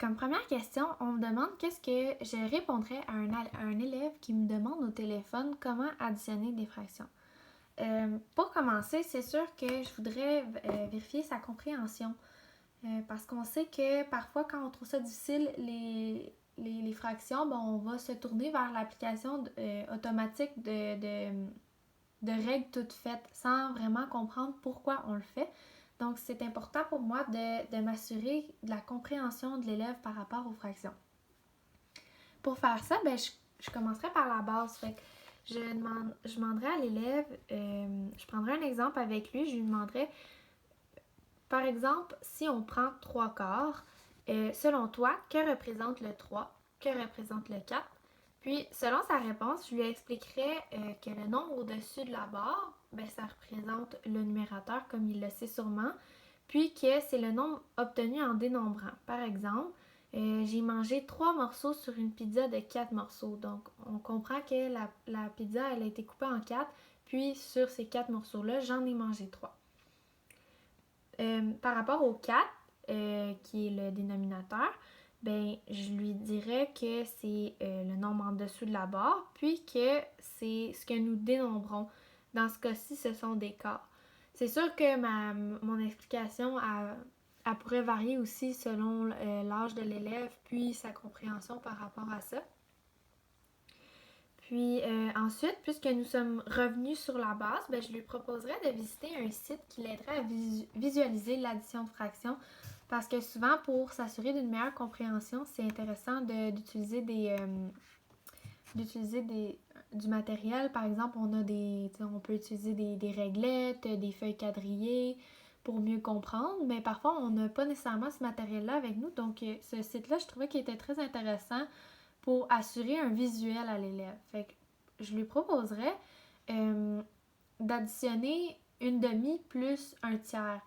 comme première question, on me demande qu'est-ce que je répondrais à un élève qui me demande au téléphone comment additionner des fractions. Pour commencer, c'est sûr que je voudrais vérifier sa compréhension. Parce qu'on sait que parfois, quand on trouve ça difficile, les fractions, bon, on va se tourner vers l'application automatique de règles toutes faites sans vraiment comprendre pourquoi on le fait. Donc, c'est important pour moi de m'assurer de la compréhension de l'élève par rapport aux fractions. Pour faire ça, je commencerai par la base. Fait que je demanderai à l'élève, je prendrai un exemple avec lui, je lui demanderai, par exemple, si on prend 3/4, selon toi, que représente le 3? Que représente le 4? Puis, selon sa réponse, je lui expliquerai que le nombre au-dessus de la barre, ça représente le numérateur comme il le sait sûrement, puis que c'est le nombre obtenu en dénombrant. Par exemple, j'ai mangé 3 morceaux sur une pizza de 4 morceaux. Donc, on comprend que la pizza, elle a été coupée en 4, puis sur ces 4 morceaux-là, j'en ai mangé 3. Par rapport au 4, qui est le dénominateur, je lui dirais que c'est le nombre en dessous de la barre, puis que c'est ce que nous dénombrons. Dans ce cas-ci, ce sont des quarts. C'est sûr que mon explication elle pourrait varier aussi selon l'âge de l'élève, puis sa compréhension par rapport à ça. Puis ensuite, puisque nous sommes revenus sur la base, je lui proposerais de visiter un site qui l'aiderait à visualiser l'addition de fractions. Parce que souvent, pour s'assurer d'une meilleure compréhension, c'est intéressant d'utiliser du matériel. Par exemple, on peut utiliser des réglettes, des feuilles quadrillées pour mieux comprendre. Mais parfois, on n'a pas nécessairement ce matériel-là avec nous. Donc, ce site-là, je trouvais qu'il était très intéressant pour assurer un visuel à l'élève. Fait que je lui proposerais d'additionner une demi plus un tiers.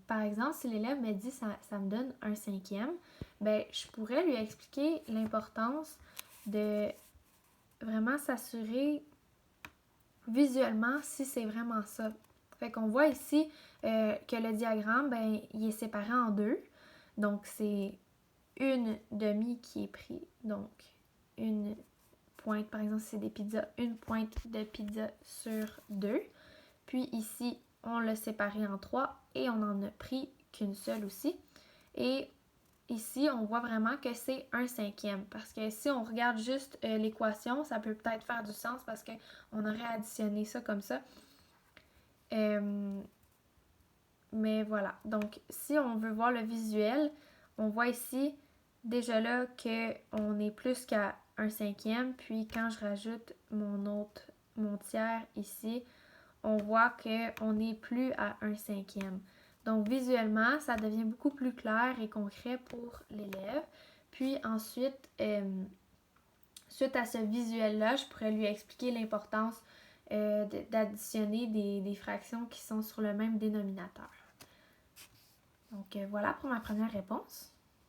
Par exemple, si l'élève me dit ça me donne un cinquième, je pourrais lui expliquer l'importance de vraiment s'assurer visuellement si c'est vraiment ça. Fait qu'on voit ici que le diagramme, il est séparé en deux. Donc, c'est une demi qui est pris. Donc, une pointe, par exemple, si c'est des pizzas, une pointe de pizza sur 2. Puis ici, on l'a séparé en 3 et on n'en a pris qu'une seule aussi. Et ici, on voit vraiment que c'est un cinquième. Parce que si on regarde juste l'équation, ça peut peut-être faire du sens parce qu'on aurait additionné ça comme ça. Mais voilà. Donc, si on veut voir le visuel, on voit ici déjà là qu'on est plus qu'à un cinquième. Puis quand je rajoute mon tiers ici, on voit qu'on n'est plus à un cinquième. Donc visuellement, ça devient beaucoup plus clair et concret pour l'élève. Puis ensuite, suite à ce visuel-là, je pourrais lui expliquer l'importance d'additionner des fractions qui sont sur le même dénominateur. Donc voilà pour ma première réponse.